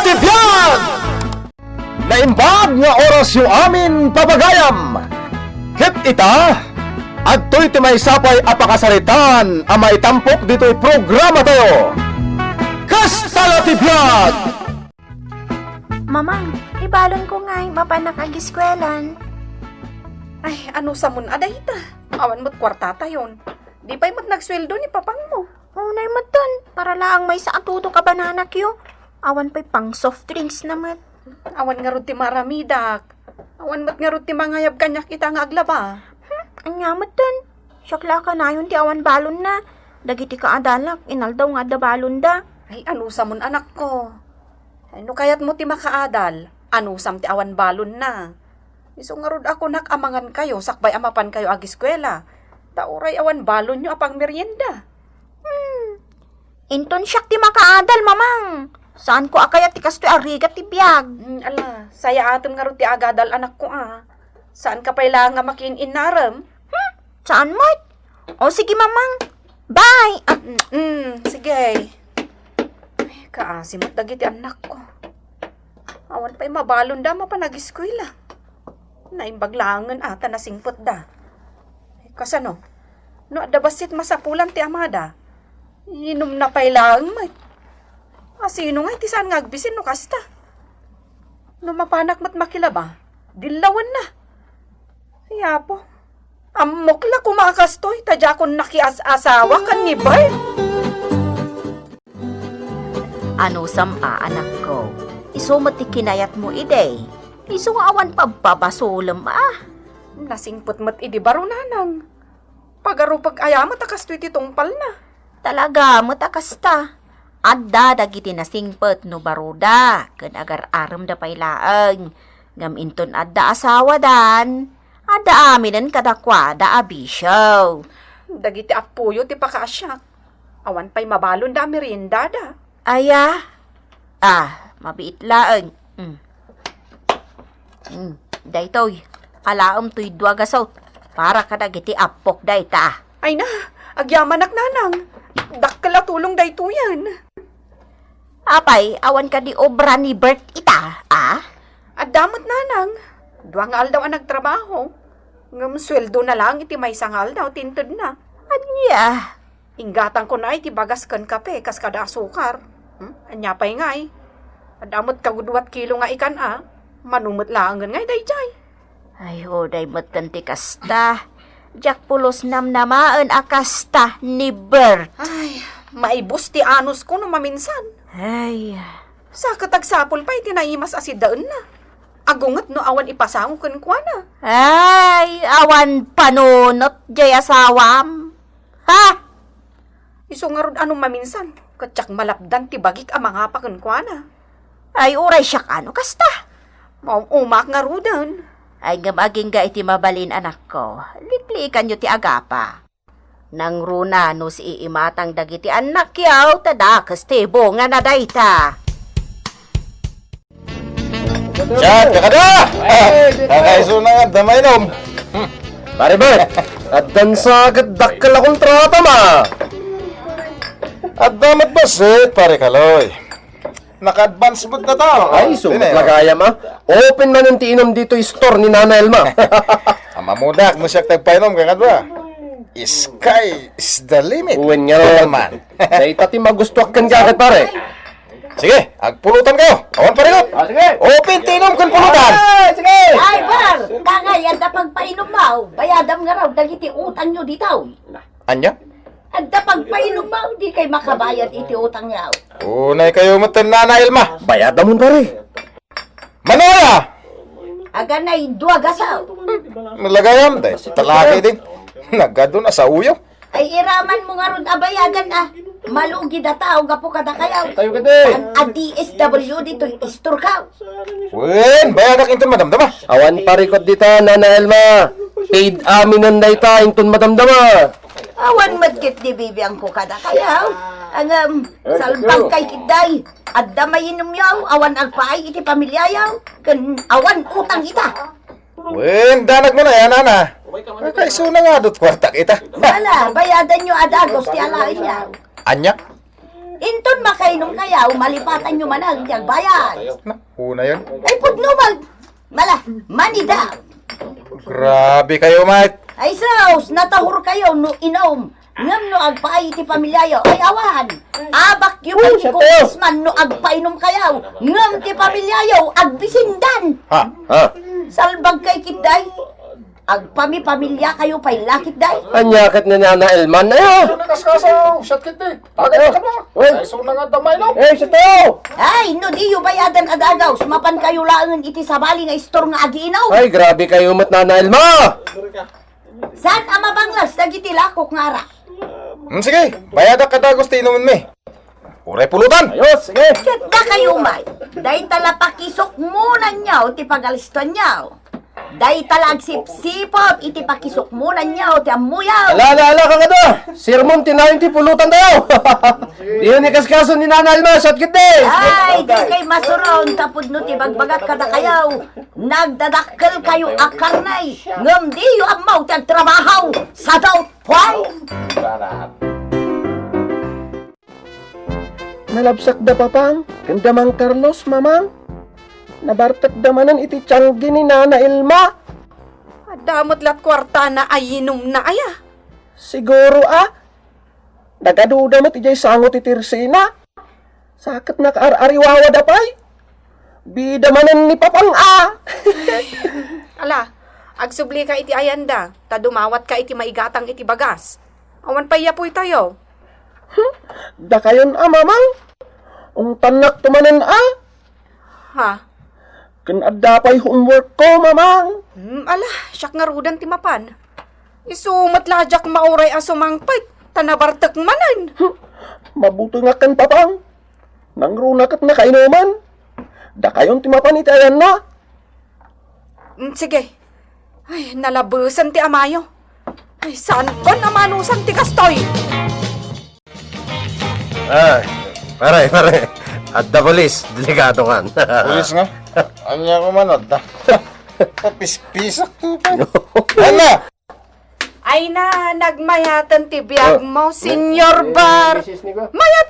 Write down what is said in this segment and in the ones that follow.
Tibyan! Naimbag nga oras yung amin papagayam. Kit ita, adto'y timay sapay apakasaritan ang maitampok dito'y programa tayo. Kastala Tibyan! Mamang, ibalon ko nga'y mapanak agiskwelan. Ay, ano sa mun aday ta? Awan mo't kwartata yon. Di pa'y mo't nagsweldo ni papang mo. Unay mo dun, para lang may sa atuto ka bananak yo. Awan pa'y pang soft drinks naman. Awan nga ron ti maramidak. Awan mo't nga ron ti mangayab kanyak kita nga aglaba. Anya mo dun, syakla ka na yun ti awan balon na. Dagiti ka adalak, inaldaw nga da balon da. Ay, ano sa mun anak ko? Ano kayat mo ti makaadal? Ano sam ti awan balon na? Iso nga rod ako nakamangan kayo, sakbay amapan kayo agiskwela. Tauray awan balon nyo apang merienda. Inton siyak ti makaadal, mamang. Saan ko akayat ti kastoy arigat ti biyag? Ala, saya aton nga rod ti agadal anak ko Saan ka pala nga makin-inaram? Saan mo? O sige, mamang. Bye! Sige. Ay, kaasimot dagiti anak ko. Awan pa'y mabalon da mapanag-eskwela. Naimbaglangan ata na singpot da. Kasano? No, adabasit masapulan ti amada. Inom na pa'y lang, may. Sino nga iti saan nga agbisin no kasta? No mapanak mat makilaba, dilawan na. Kaya po, amok la kumakastoy, tadya kon nakias-asawa kan ni Bart. Ano sama, anak ko? Iso mo ti kinayat mo ide. Iso nga awan pababasulam Nasingpot mat idi baro nanang. Pagaro pag-ayamat akastoy ti tungpal na. Talaga, matakasta. Adda dagiti nasingpet no baruda. Ken agar aram da pailaeng. Ngam inton adda asawa dan. Adda aminen kadakwada abisyaw. Dagiti apuyo ti pakasyak. Awan pa'y mabalon da merienda da. Aya. Mabiit laeng. Daytoy. Kalaom tuy duagasaw. Para kadagiti apok dayta. Ay na, agyaman nanang. Dakkala tulong dayto yan. Apay, awan ka di obra ni Bert ita, At damot nanang. Duwang aldaw ang nagtrabaho. Ngam sweldo na lang iti may sangal daw tintod na. Anya. Ingatan ko na iti bagas kan kape kas kada asukar. Anya pa'y ngay. At damot kagudwat kilo nga ikan manumot lang ngay dayjay. Ay, oday matanti kasta. Jak pulos namnamaan akasta ni Bert. Ay, maibos ti anos ko no maminsan. Ay, Sa katagsapol pa'y tinaimas asidaan na. Agungat no awan ipasango kan kwa na. ay, awan panunot jay asawam. Ha? Iso nga ron anong maminsan. Katsak malapdan ti bagik ang mga pakan kwa na. Ay, uray siya ano kasta. Umak nga rudan. Ay, gamaging ga iti mabalin anak ko. Liklikan nyo ti agapa. Nang runa no si iimatang dagiti anak yaw, tadakas tibo nga na dayta. Chat, kakada! Kakaiso na nga, damay nom. Pare Bert, addan sa agad-dakkal akong trata ma. Addamat basit, pare Kaloy. Naka-advance mood na tao. Ay, sumatlagaya ma. Open man ang tiinom dito yung store ni Nana Elma. Amamudak mo siya tagpainom kakad ba? Sky is the limit. Uwin nga naman. Dahil tati magustuak kan kakad pare. Sige, agpulutan kayo. Awan parigot. Sige. Open tinom kan pulutan. Sige. Ay, Bar! Kangay, anda pagpainom mo. Bayadam nga raw, dagiti utang nyo ditaw. Anya? Anda pagpainom mo, di kay makabayad iti utang nyo. Unay kayo matan Nana Elma. Bayada mo pare. Manoya! Aga na'y duwagasaw. Malagayam, dahil talaki din. Nagado na sa uyo. Ay, iraman mo nga ron abayagan Malugi da tao, gapo ka na kayaw. Tayo ka din. Ang DSW dito, istur ka. Wen, bayadak inton madamdama. Awan parikot dita, Nana Elma. Paid aminan na ita, inton madamdama. Awan madkit di bibiyang ko ka na kayaw. Ang salbang kay kiday. At damayin yaw, awan agpaay iti pamilya yaw. Kan awan utang ita. Wen, danag mo na yan, Nana. Kaiso na nga dot kwarta kita. Wala, bayadan nyo adagos ti alain yaw. Anya? Inton makainom kayaw, malipatan nyo manang diyang bayan. Na, una yan. Ay, pudno mala, manida. Grabe kayo, mate. Ay, saus, natahur kayo no inom. Ngam no agpaay iti pamilyayo, ay awan. Abak yung man no agpainom kayaw. Ngam ti pamilyayo, agbisindan. Ha? Ha? Salbag kay kitday. Agpami-pamilya kayo pa'y lakit day. Anyakit ni Nana Elman na yun. Nakaskasaw, shot kit eh. Tagay ka ba? Ay, so na nga damay no. Sa to! Ay, no diyo bayadan adagaw. Sumapan kayo laangan iti sabali nga istor nga aginaw. Ay, grabe kayo mat Nana Elma! Saan ama banglas, dagiti lakok nga ara. Sige, bayada ka dagos ti inumin me. Uray pulutan. Ayos, sige! Kita kayo may. Day tala pakisok muna nyaw ti pagaliston nyaw. Day tala agsipsipot iti pakisok muna nyaw ti amuyaw. Ala ka nga da! Sirmon, tinayin ti pulutan tayo! Iyon ni kaskaso ni Nana Elma, shot kit eh! Ay, di kay masuron tapod no ti bagbagat kada kayaw. Nagdadakkel kayo akarnay. Ngam diyo amaw ti agtrabahaw sa daw puay. Nalabsak da papang, ganda mang Carlos, mamang. Nabartak damanan iti tiyanggi ni Nana Elma. Damot lat kwarta na ayinom na aya. Siguro nagaduda mo tijay sangot iti Tirsina. Sakit na kaar-ariwawa da pay. Bida manan ni papang Ala, agsubli ka iti ayanda, ta dumawat ka iti maigatang iti bagas. Awan pa yapoy tayo. Da kayon mamang. Ang tanak tumanan Ha? Kan adda pa'y homework ko, mamang. Ala, siyak nga rudan ti mapan. Isumat lajak mauray asumangpait, tanabartak manan. Mabuto nga kan papang. Nangrunakat na kainuman. Da kayon timapan itayan na. Sige. Ay, nalabusan ti amayo. Ay, saan ba namanusan ti kastoy? Ay, pare. Adda polis, delikado kan. Pulis nga. Anya ko manod da. Kapis-pisak to pa. Ano? Ay na, nagmayatan ti biyag mo, Senyor Bar. Mayat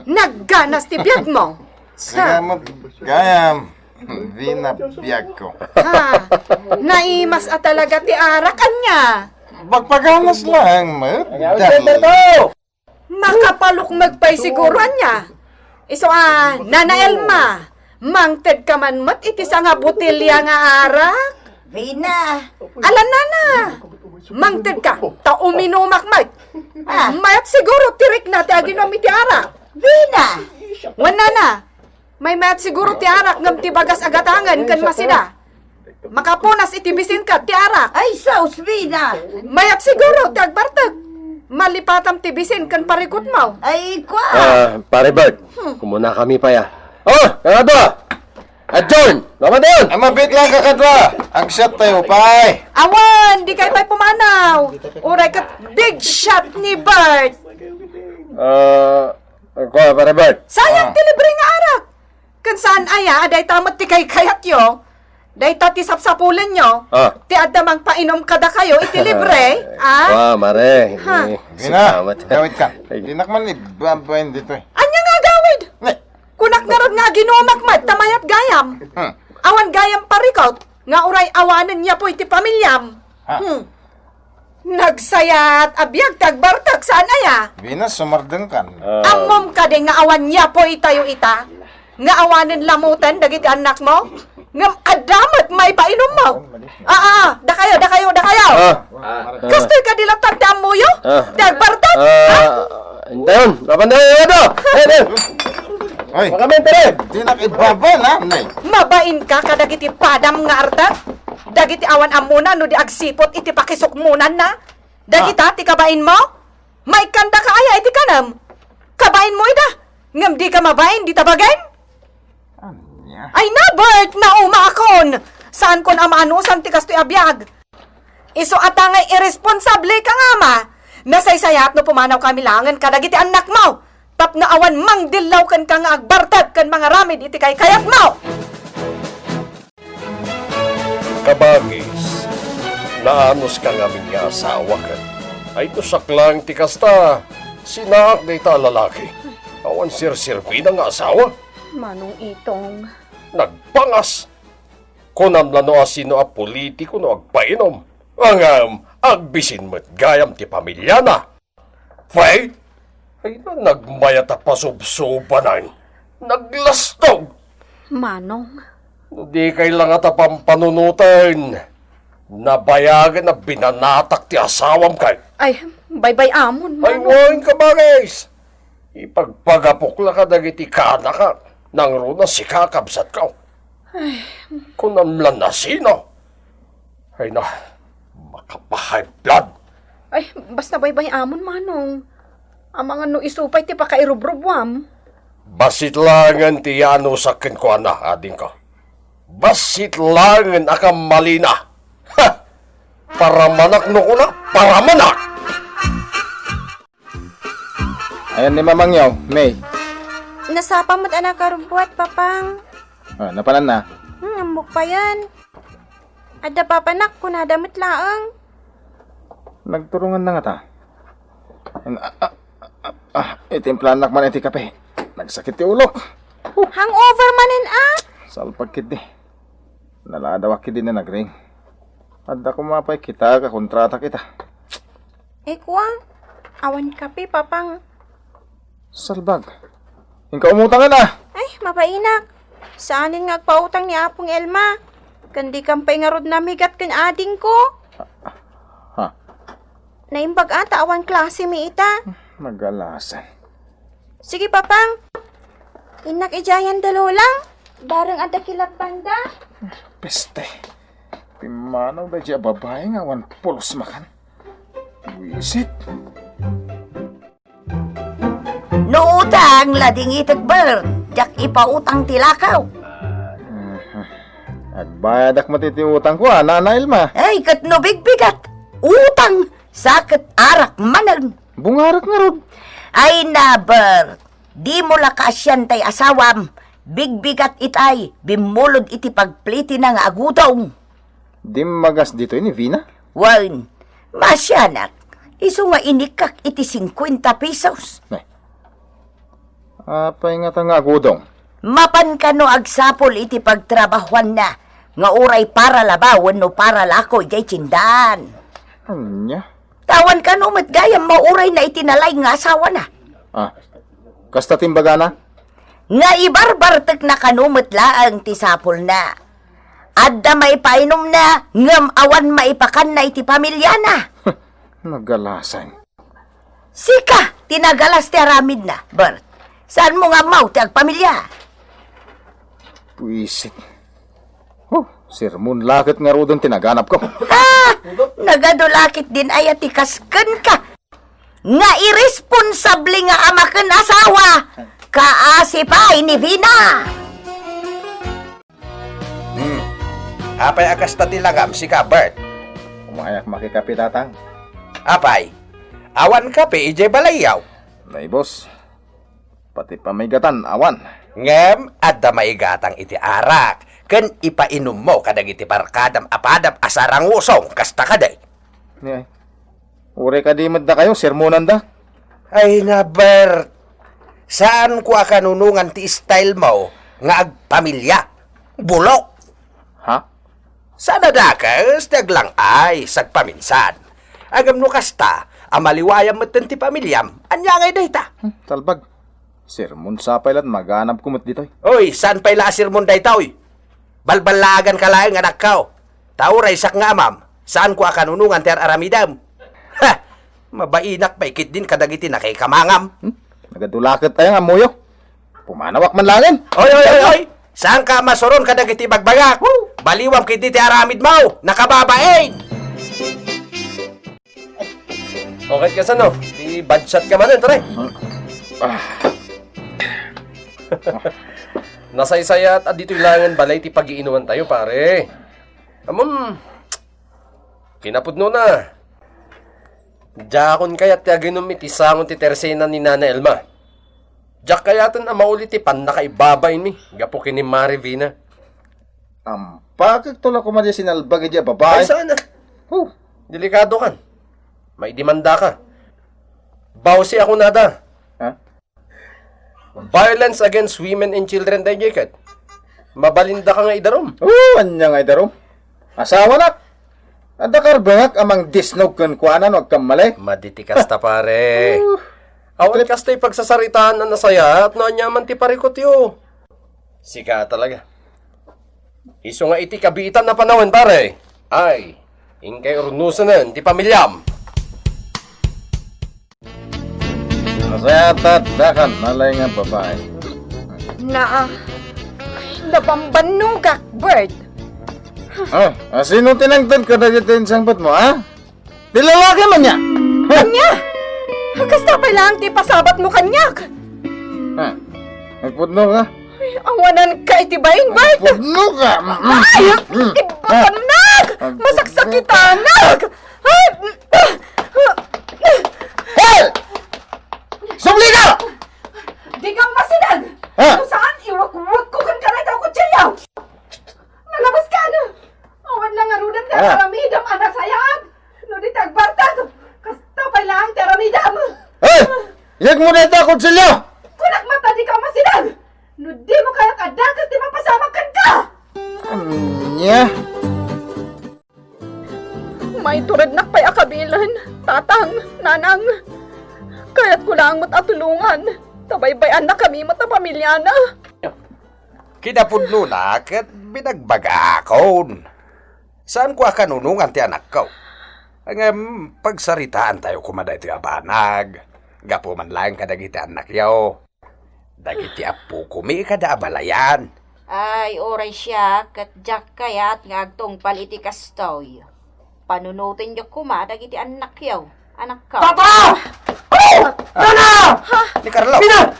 nagganas ti biyag mo. Sige mo, gayam. Vinabiyag ko. Ha, naimas talaga ti arakan niya. Magpaganas lang, mat. Makapalok magpay siguran niya. Iso Nana Elma, mangted ka man mat iti sa nga butilya nga arak. Vina. Alan nana, mangted ka, ta uminumak mat. Mayat siguro tirik na ti aginom iti arak. Vina. Wan nana, may mayat siguro ti arak ngam ti bagas agatangan kan masida. Makapunas iti bisin ka ti arak. Ay, saus, Vina. Mayat siguro ti agbartag. Malipatam ti bisin kan parikot mo. Ay, kwa. Pare Bert, kumuna kami pa ya. Oh, kakadwa! Adjon! Lama doon! Mabit lang kakadwa. Ang shot tayo, pay. Awan, di kayo pa'y pumanaw. Uray kat big shot ni Bert. Ako, pare Bert. Sayang ti libre nga arak. Kan saan aya, aday tamat ti kay kayat yo. Day tati sapsapulan nyo. Ti adamang painom kada kayo, iti libre. Mare. Ha? Vina, gawit ka. Dinakman ni Bambayin dito eh. Anya nga gawid? Ne. Kunak nga rod nga ginumak mat, tamayat gayam. Awan gayam parikot, nga uray awanan niya po iti pamilyam. Nagsayat, abiyag, tagbartag, saan aya? Vina, sumardeng kan. Amom ka din nga awan niya po itayo ita. Nga awanan lamutan, dagiti anak mo. Ngam adamat may painom mo. Da kayo. Kastoy ka dilang tagdam mo yo? Tagbartag? Intayon, kapandayo yun ito! Ay, Makamentare! dinakibaba na, nay. Mabain ka kadagiti padam nga artag? Dagiti awan amuna no di agsipot iti pakisok munan na? Dagita ti kabain mo? May kanda ka aya iti kanam. Kabain mo ida. Ngam di ka mabain di tabagain? Ay na, Bert, na umakon! Saan kon amaanusan ti kastoy abiyag? Iso atangay irresponsable ka nga ma! Nasaysayat no pumanaw kami langan kadagiti anak mo! Tap na awan mang dilaw kan ka nga agbartag kan mga ramid iti kay kayat mo! Kabagis, naanos ka nga minya asawa ka. Ay tusaklang ti kasta, sinaak na ita lalaki. Awan sir-sirpin ang asawa. Manong Itong. Nagpangas. Kunam na no asino a politiko no agpainom. Ang agbisin mo't gayam ti pamilya na. Fay, ay na nagmayat a pasubsubanan. Naglastog. Manong. Di kailangan ta pampanunutan. Nabayagan na binanatak ti asawam kay. Ay, bye-bye amon, Ay, Manong. ngayon ka ba, guys? Ipagpagapukla ka dagiti kana ka. Nang runa si kakabsat ka. Kung namlan na sino. Ay na, makapahay blood. Ay, basta bye-bye amon, Manong. Ang mga no isupay ti pakairubrubwam. Basit langan ti ano sakin ko na, ading ko. Basit langan akam malina. Ha! Para manak no ko na, para manak! Ayan ni Mamangyaw, May. Nasapa mo't anak karumpuat, papang. Napanan na. Amok pa yan. Ada papanak kung nadamit laang. Nagturungan na nga ta. Itimplanak man iti kape. Nagsakit ti ulok. Hangover manin ah. Salpag kid di. Naladawak kid di na nagring. Adda kumapay kita, kakontrata kita. Kwa, awan kape, papang. Salbag. Ikaw umutang ka na. Ay, mapainak. Saanin nga pautang ni Apong Elma? Kandi kampay nga rod namigat kan ading ko. Ha? Naimbag ata awan klase mi ita. Magalasan. Sige, papang. Inak ijayan dalo lang. Barang ada kilat banda. Peste. Pimanaw da dya babae nga wan pulos makan. Wisit. Nuutang lading itagber, jak ipautang tilakaw. Agbayad ak matitiutang ko, Nana Ilma. Ay, kat no bigbigat. Utang, sakit arak manang. Bungarak nga rod. Ay naber, di mo lakasyan tay asawam. Bigbigat itay, bimulod iti pagpliti ng agutong. Di magas dito ni Vina. Wan, masyanak. Iso nga inikak iti 50 pesos. Apay nga ta nga agudong. Mapan ka no agsapol iti pagtrabahuan na. Nga uray para labawan no para lakoy jay tsindan. Anya? Tawan ka no matgayam mauray na itinalay nga asawa na. Kasta timbaga na? Nga ibarbartek na kanumot laang ti sapol na. Adda maipainom na, ngam awan maipakan na iti pamilya na. Nagalasan. Sika, tinagalas ti aramid na, Bert. Saan mo nga mau ti agpamilya? Puisit. Sirmon lakit nga rodon tinaganap ko. Nagadulakit din ay ati kasken ka. Nga irresponsable nga amaken asawa. Kaasipay ni Vina. Apay akas ta tilagam si Bert. Umayak makikapitatang. Apay, awan kape ije balayaw. Nay boss. Pati pamigatan awan. Ngem, adda maigatang iti arak. Ken ipainom mo kadag iti parkadam apadam asarang usong kasta kaday. Ni ay. Ure ka di madda kayo, sermonan da. Ay na Bert, saan ko akanunungan ti style mo nga agpamilya? Bulok. Ha? Sana dakas, daglang ay, sagpaminsan. Agam no kasta, amaliwayam maten ti pamilyam, anyangay dayta. Talbag. Sermon sa pailat maganap kumot ditoy. Oy, saan pa'y lasir mong daytaw? Balbalagan ka lang anak kao. Tauray sak nga amam, saan ko akanunungan ter aramidam? Ha! Mabainak paikit din kadagiti na kay kamangam. Nagadulakit tayo nga muyo. Pumanawak man langin. Oy! Saan ka masoron kadagiti bagbagak? Baliwam kiti ti aramid mo, nakababaeng! Okay ka sa no? Di bad shot ka man tore. Nasaysayat at dito ilangan balay ti pag-iinuman tayo, pare. Amon, kinapudno na. Jakon kayat ti aginom iti sangon ti tersena ni Nana Elma. Jak kayatan ang mauli ti pan nakaibabay ni. Gapo kini Marivina. Ampakag tula ko man sinalbag dya babae. Ay sana. Delikado kan. May demanda ka. Bawsi ako nada. Ha? Violence against women and children day kat. Mabalinda ka nga idarom. Anya nga idarom. Asawa na. Adakar bangak amang disnog kun kuanan wag kang mali. Maditikas ta pare. Awan kastay pagsasaritaan na nasaya at naanyaman ti parikot yo. Sika talaga. Iso nga iti kabitan na panahon pare. Ay, ingkay urnusanan ti pamilyam. Masaya tadakan malay nga babae. Nabambanugak, Bert. Sino tinagdan ka na dito sangbat mo, ha? Dilalaki man niya. Kanya! Kasta pa lang ti pasabat mo kanyak. Magpudno ka. Ay, awanan ka itibayin, Bert. Pudno ka. Ay, ibakanag! Masaksakitanag! Ay, Hey! Subli ka! di kang masinag! Ha? Kung saan, iwag-wag ko kan kanay daw ko tiyaw! Malabas ka na! Awan lang arudan ka taramidam anak sayang! No di tagbartag! Kasta pa lang taramidam! Hey! Ilag mo na ito, konsilyo! Kunak mata di ka masinag! No di mo kaya kadagas di mapasamakan ka! Nya? May turad na pa'y akabilan, tatang, nanang. Kaya't ko lang mo't atulungan. Tabaybayan na kami mo't pamilya na. Kinapudno na kat binagbaga akon. Saan ko akanunungan ti anak ko? Ang pagsaritaan tayo kumaday ti abanag. Gapo man lang kadagiti anak yaw. Dagiti apo kumi kada abalayan. Ay, oray siya, kat jak kayat nga agtong paliti kastoy. Panunutin niyo kumadag iti anak yaw. Anak ka. Papa! Nana! Ni Carlo. Pina!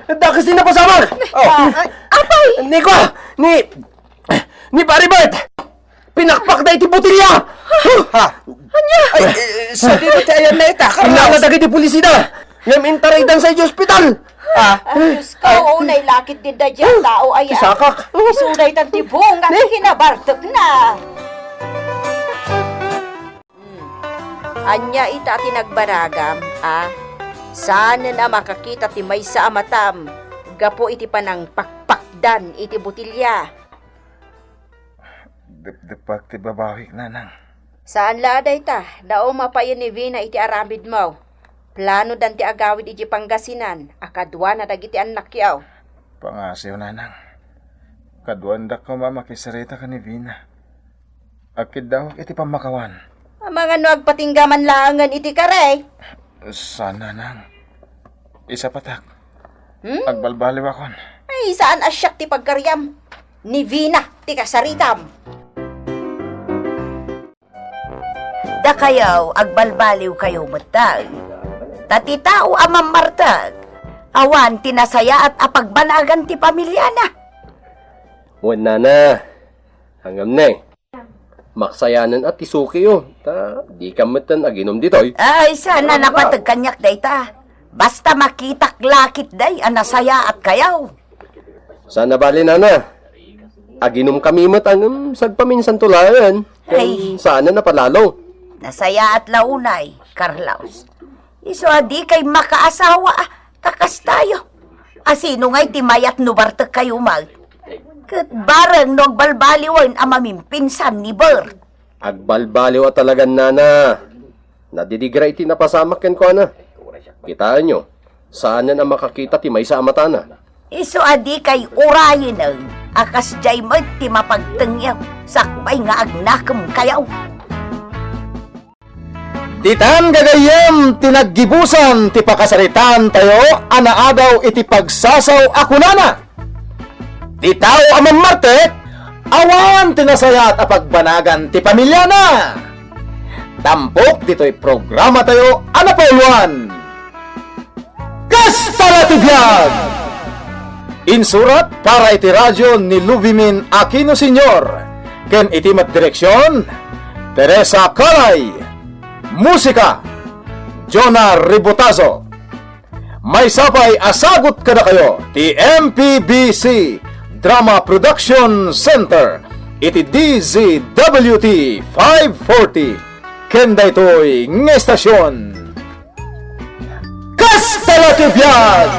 Dakas din na pasamag! Apay! Ni ko! Ni Paribert! Pinakpak na iti butilya! Ha? Ay, sa dito ti ayan na ita, Carlo. Pinaladag iti pulisida! Ngam intaraydan sa ospital! Diyos ko, unay lakit din da dyan tao ay Sakak! isunay tan tibong at kinabartok na. Anya ita tinagbaragam, sana na makakita ti may sa amatam. Gapo iti panang pakpakdan iti butilya. Depak ti babawik nanang. Saan laday ta? Dao mapayon ni Vina iti aramid mo. Plano dan ti agawid iti Pangasinan. Akadwa na dagiti anak yaw. Pangasiw nanang. Kaduandak ko mamakisarita ka ni Vina. Akid daw iti pamakawan. Ang mga no agpatinggaman langan iti karay. Sana nang. Isa patak. Agbalbaliw akon. Ay, saan asyak ti pagkaryam? Ni Vina, ti kasaritam. Da kayaw, agbalbaliw kayo matag. Tatitao amang martag. Awan, tinasaya at apagbanagan ti pamilya na. Wan na. Hangam na eh. Maksayanan at isuki yo. Di kamitan aginom ditoy. Ay, sana napatag kanyak day ta. Basta makitak lakit day, anasaya at kayaw. Sana bali nana. Aginom kami matangam sagpaminsan tulayan. Ay. Sana napalalo. Nasaya at launay, Carlos. Iso adi kay makaasawa, takas tayo. Asino nga'y timayat nubartag kayo mag. Kat barang nagbalbaliwan ang mamimpinsan ni Bert. Agbalbaliw at talagang nana. Nadidigra iti napasamak ken ko na. Kitaan nyo, saan na makakita ti may sa amatana. Iso adi kay urayin ang akas jay mo ti mapagtengyaw. Sakbay nga agnakam kayaw. Titan gagayem tinaggibusan ti pakasaritan tayo anaadaw iti pagsasaw akunana. Titaw amang martek awan tinasayat apagbanagan ti pamilya na. Tampok dito'y programa tayo anapoluan. Kastala ti Vlog! Insurat para iti radyo ni Luvimin Aquino Sr. Ken iti direksyon Teresa Calay. Musika Jonah Ribotazo. May sapay asagot kada kayo ti MPBC Drama Production Center iti DZWT 540 kenda ito'y ng estasyon Kastala ti Vlog!